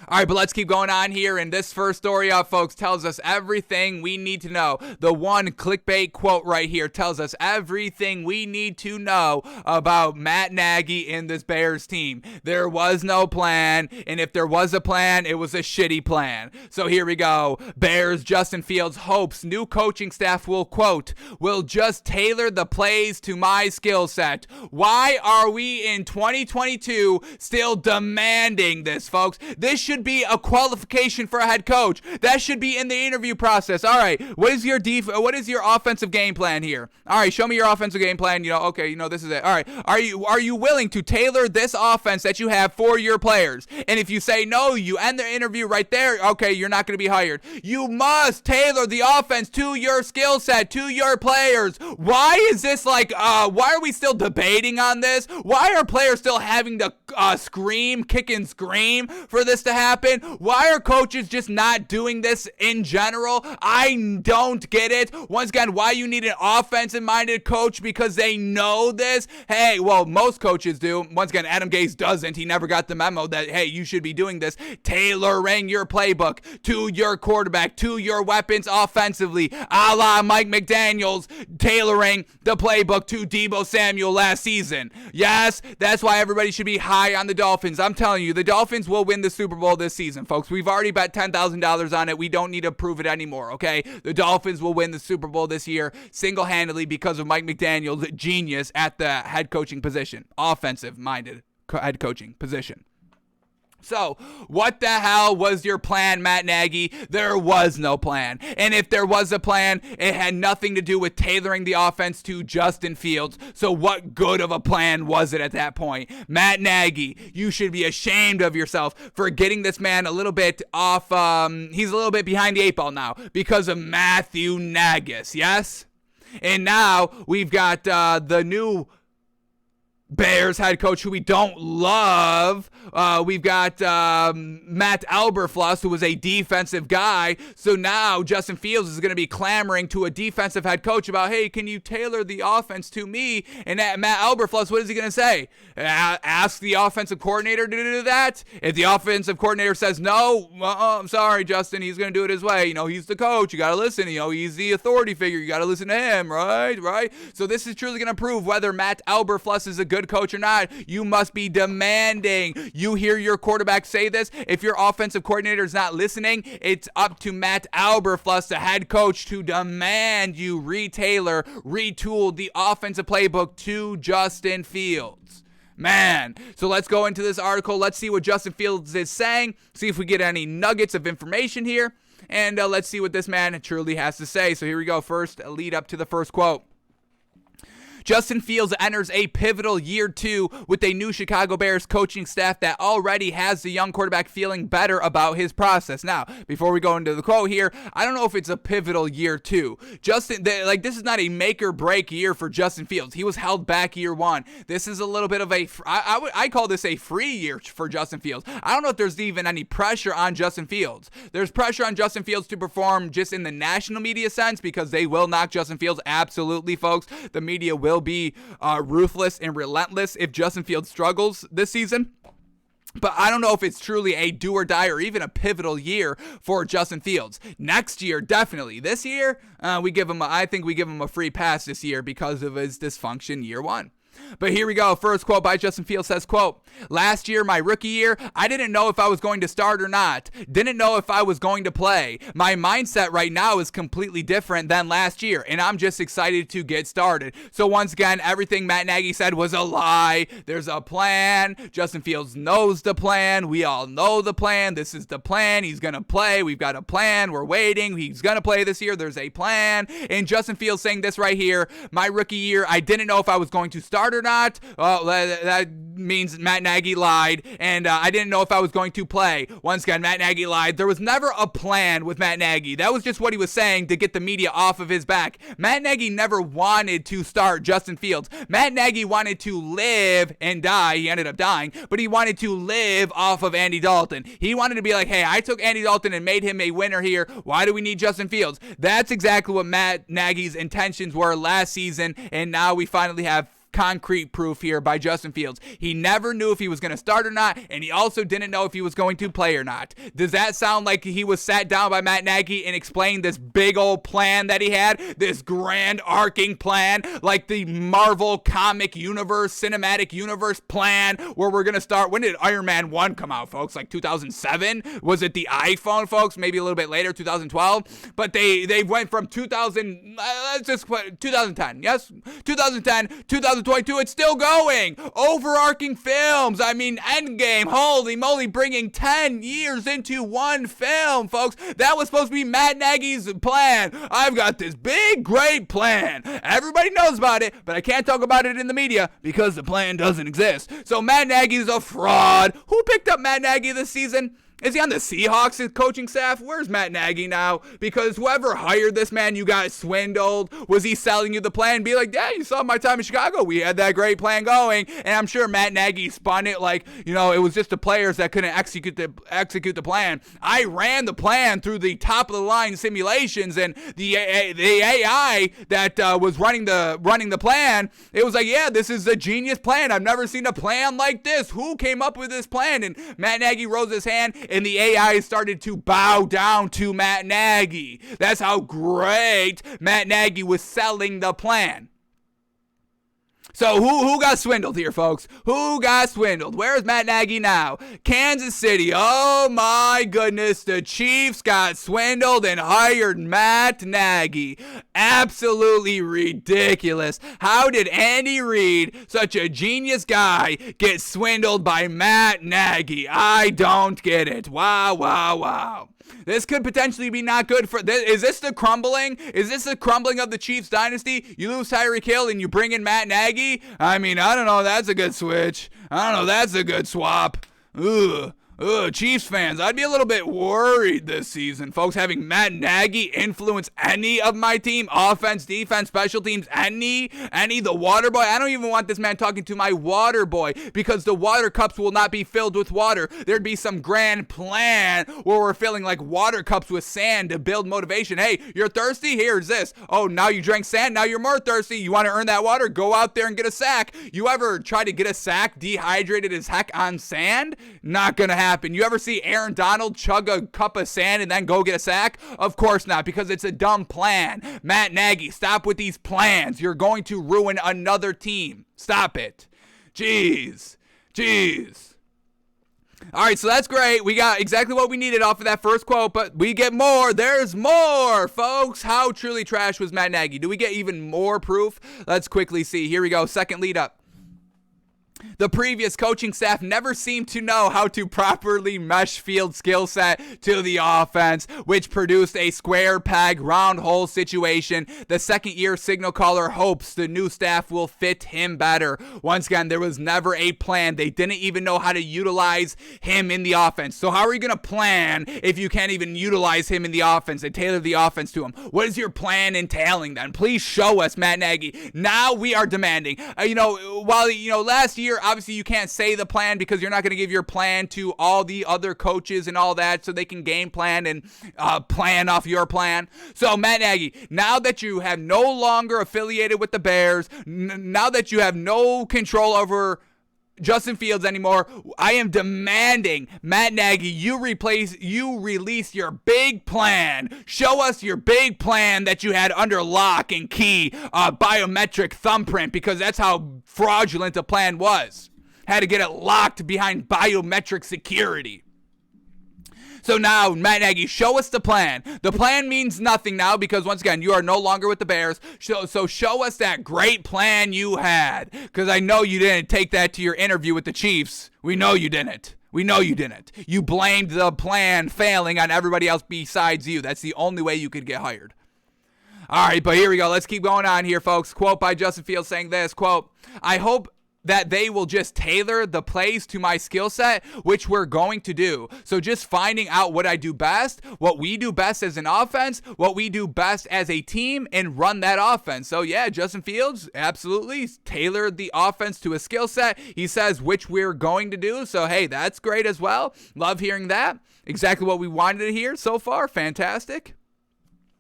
All right, but let's keep going on here. And this first story up, folks, tells us everything we need to know. The one clickbait quote right here tells us everything we need to know about Matt Nagy and this Bears team. There was no plan, and if there was a plan, it was a shitty plan. So here we go. Bears Justin Fields hopes new coaching staff will, quote, will just tailor the plays to my skill set. Why are we in 2022 still demanding this, folks? This should be a qualification for a head coach. That should be in the interview process. All right, what is your offensive game plan here? All right, show me your offensive game plan. Okay, this is it. All right, are you willing to tailor this offense that you have for your players? And if you say no, you end the interview right there. Okay, you're not going to be hired. You must tailor the offense to your skill set, to your players. Why is this why are we still debating on this? Why are players still having to kick and scream for this to happen? Why are coaches just not doing this in general? I don't get it. Once again, why you need an offensive-minded coach, because they know this. Hey, well, most coaches do. Once again, Adam Gase doesn't. He never got the memo that, hey, you should be doing this. Tailoring your playbook to your quarterback, to your weapons offensively, a la Mike McDaniels tailoring the playbook to Deebo Samuel last season. Yes, that's why everybody should be high on the Dolphins. I'm telling you, the Dolphins will win the Super Bowl this season, folks. We've already bet $10,000 on it. We don't need to prove it anymore, okay? The Dolphins will win the Super Bowl this year single-handedly because of Mike McDaniel's genius at the head coaching position, offensive-minded head coaching position. So, what the hell was your plan, Matt Nagy? There was no plan. And if there was a plan, it had nothing to do with tailoring the offense to Justin Fields. So what good of a plan was it at that point? Matt Nagy, you should be ashamed of yourself for getting this man a little bit off. He's a little bit behind the eight ball now because of Matthew Nagus, yes? And now we've got the new Bears head coach who we don't love. We've got Matt Eberflus, who was a defensive guy. So now Justin Fields is going to be clamoring to a defensive head coach about, hey, can you tailor the offense to me? And Matt Eberflus, what is he going to say? Ask the offensive coordinator to do that? If the offensive coordinator says no, I'm sorry, Justin, he's going to do it his way. He's the coach. You got to listen. He's the authority figure. You got to listen to him, right? So this is truly going to prove whether Matt Eberflus is a good coach or not. You must be demanding. You hear your quarterback say this. If your offensive coordinator is not listening, it's up to Matt Eberflus, the head coach, to demand you retool the offensive playbook to Justin Fields. Man, so let's go into this article. Let's see what Justin Fields is saying. See if we get any nuggets of information here. And let's see what this man truly has to say. So here we go. First, lead up to the first quote. Justin Fields enters a pivotal year 2 with a new Chicago Bears coaching staff that already has the young quarterback feeling better about his process. Now, before we go into the quote here, I don't know if it's a pivotal year 2. This is not a make or break year for Justin Fields. He was held back year 1. This is a little bit of I call this a free year for Justin Fields. I don't know if there's even any pressure on Justin Fields. There's pressure on Justin Fields to perform just in the national media sense because they will knock Justin Fields. Absolutely, folks. The media will be ruthless and relentless if Justin Fields struggles this season. But I don't know if it's truly a do or die or even a pivotal year for Justin Fields. Next year, definitely. This year, I think we give him a free pass this year because of his dysfunction year 1. But here we go. First quote by Justin Fields says, quote, last year, my rookie year, I didn't know if I was going to start or not. Didn't know if I was going to play. My mindset right now is completely different than last year, and I'm just excited to get started. So once again, everything Matt Nagy said was a lie. There's a plan. Justin Fields knows the plan. We all know the plan. This is the plan. He's going to play. We've got a plan. We're waiting. He's going to play this year. There's a plan. And Justin Fields saying this right here, my rookie year, I didn't know if I was going to start or not. Well, that means Matt Nagy lied, and I didn't know if I was going to play. Once again, Matt Nagy lied. There was never a plan with Matt Nagy. That was just what he was saying to get the media off of his back. Matt Nagy never wanted to start Justin Fields. Matt Nagy wanted to live and die. He ended up dying, but he wanted to live off of Andy Dalton. He wanted to be like, hey, I took Andy Dalton and made him a winner here. Why do we need Justin Fields? That's exactly what Matt Nagy's intentions were last season, and now we finally have concrete proof here by Justin Fields. He never knew if he was going to start or not, and he also didn't know if he was going to play or not. Does that sound like he was sat down by Matt Nagy and explained this big old plan that he had? This grand arcing plan, like the Marvel comic universe, cinematic universe plan, where we're going to start. When did Iron Man 1 come out, folks? Like 2007? Was it the iPhone, folks? Maybe a little bit later, 2012. But they went from 2010, yes? 2010, 2022, it's still going. Overarching films. I mean, Endgame, holy moly, bringing 10 years into one film, folks. That was supposed to be Matt Nagy's plan. I've got this big, great plan. Everybody knows about it, but I can't talk about it in the media because the plan doesn't exist. So Matt Nagy's a fraud. Who picked up Matt Nagy this season? Is he on the Seahawks' coaching staff? Where's Matt Nagy now? Because whoever hired this man, you got swindled. Was he selling you the plan? Be like, yeah, you saw my time in Chicago. We had that great plan going. And I'm sure Matt Nagy spun it like, it was just the players that couldn't execute the plan. I ran the plan through the top of the line simulations, and the AI that was running the plan, it was like, yeah, this is a genius plan. I've never seen a plan like this. Who came up with this plan? And Matt Nagy rose his hand, and the AI started to bow down to Matt Nagy. That's how great Matt Nagy was selling the plan. So who got swindled here, folks? Who got swindled? Where's Matt Nagy now? Kansas City. Oh my goodness, the Chiefs got swindled and hired Matt Nagy. Absolutely ridiculous. How did Andy Reid, such a genius guy, get swindled by Matt Nagy? I don't get it. Wow. This could potentially be not good for. Is this the crumbling? Is this the crumbling of the Chiefs dynasty? You lose Tyreek Hill and you bring in Matt Nagy? I mean, I don't know. That's a good switch. I don't know. That's a good swap. Ugh. Chiefs fans, I'd be a little bit worried this season, folks, having Matt Nagy influence any of my team, offense, defense, special teams, any, the water boy. I don't even want this man talking to my water boy, because the water cups will not be filled with water. There'd be some grand plan where we're filling like water cups with sand to build motivation. Hey, you're thirsty? Here's this. Oh, now you drank sand? Now you're more thirsty. You want to earn that water? Go out there and get a sack. You ever try to get a sack dehydrated as heck on sand? Not gonna happen. You ever see Aaron Donald chug a cup of sand and then go get a sack? Of course not, because it's a dumb plan. Matt Nagy, stop with these plans. You're going to ruin another team. Stop it. Jeez. All right, so that's great. We got exactly what we needed off of that first quote, but we get more. There's more, folks. How truly trash was Matt Nagy? Do we get even more proof? Let's quickly see. Here we go. Second lead up. The previous coaching staff never seemed to know how to properly mesh field skill set to the offense, which produced a square peg, round hole situation. The second-year signal caller hopes the new staff will fit him better. Once again, there was never a plan. They didn't even know how to utilize him in the offense. So how are you going to plan if you can't even utilize him in the offense and tailor the offense to him? What is your plan entailing then? Please show us, Matt Nagy. Now we are demanding. Last year, obviously you can't say the plan because you're not going to give your plan to all the other coaches and all that so they can game plan and plan off your plan. So Matt Nagy, now that you have no longer affiliated with the Bears, now that you have no control over Justin Fields anymore, I am demanding, Matt Nagy, you release your big plan. Show us your big plan that you had under lock and key, biometric thumbprint, because that's how fraudulent the plan was. Had to get it locked behind biometric security. So now, Matt Nagy, show us the plan. The plan means nothing now because, once again, you are no longer with the Bears. So show us that great plan you had, because I know you didn't take that to your interview with the Chiefs. We know you didn't. You blamed the plan failing on everybody else besides you. That's the only way you could get hired. All right, but here we go. Let's keep going on here, folks. Quote by Justin Fields saying this, quote, I hope that they will just tailor the plays to my skill set, which we're going to do. So just finding out what I do best, what we do best as an offense, what we do best as a team, and run that offense. So yeah, Justin Fields absolutely tailored the offense to a skill set. He says which we're going to do. So hey, that's great as well. Love hearing that. Exactly what we wanted to hear so far. Fantastic.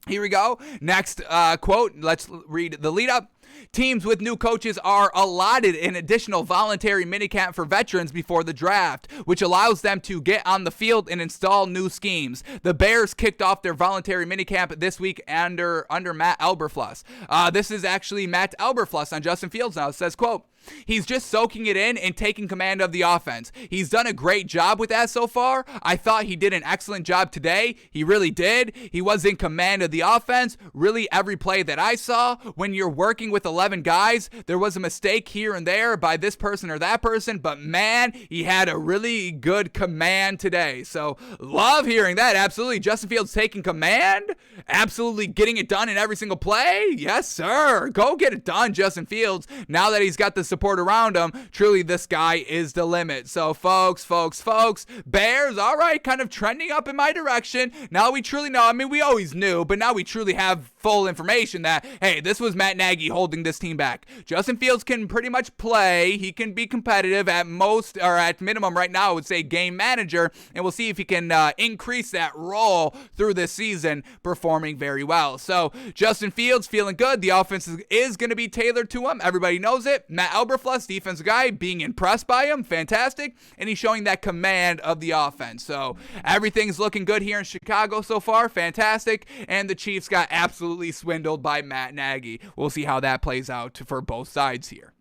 Here we go. Next quote. Let's read the lead up. Teams with new coaches are allotted an additional voluntary minicamp for veterans before the draft, which allows them to get on the field and install new schemes. The Bears kicked off their voluntary minicamp this week under Matt Eberflus. This is actually Matt Eberflus on Justin Fields now. It says, quote, "He's just soaking it in and taking command of the offense. He's done a great job with that so far. I thought he did an excellent job today. He really did. He was in command of the offense. Really every play that I saw. When you're working with 11 guys, there was a mistake here and there by this person or that person, but man, he had a really good command today." So love hearing that. Absolutely. Justin Fields taking command. Absolutely getting it done in every single play. Yes, sir. Go get it done, Justin Fields. Now that he's got the support around him, truly this guy is the limit. So folks, Bears, all right, kind of trending up in my direction. Now we truly know, I mean, we always knew, but now we truly have full information that, hey, this was Matt Nagy holding this team back. Justin Fields can pretty much play. He can be competitive at most, or at minimum right now, I would say game manager, and we'll see if he can increase that role through this season, performing very well. So Justin Fields feeling good. The offense is going to be tailored to him. Everybody knows it. Matt Eberflus, defensive guy, being impressed by him, fantastic, and he's showing that command of the offense. So everything's looking good here in Chicago so far, fantastic, and the Chiefs got absolutely swindled by Matt Nagy. We'll see how that plays out for both sides here.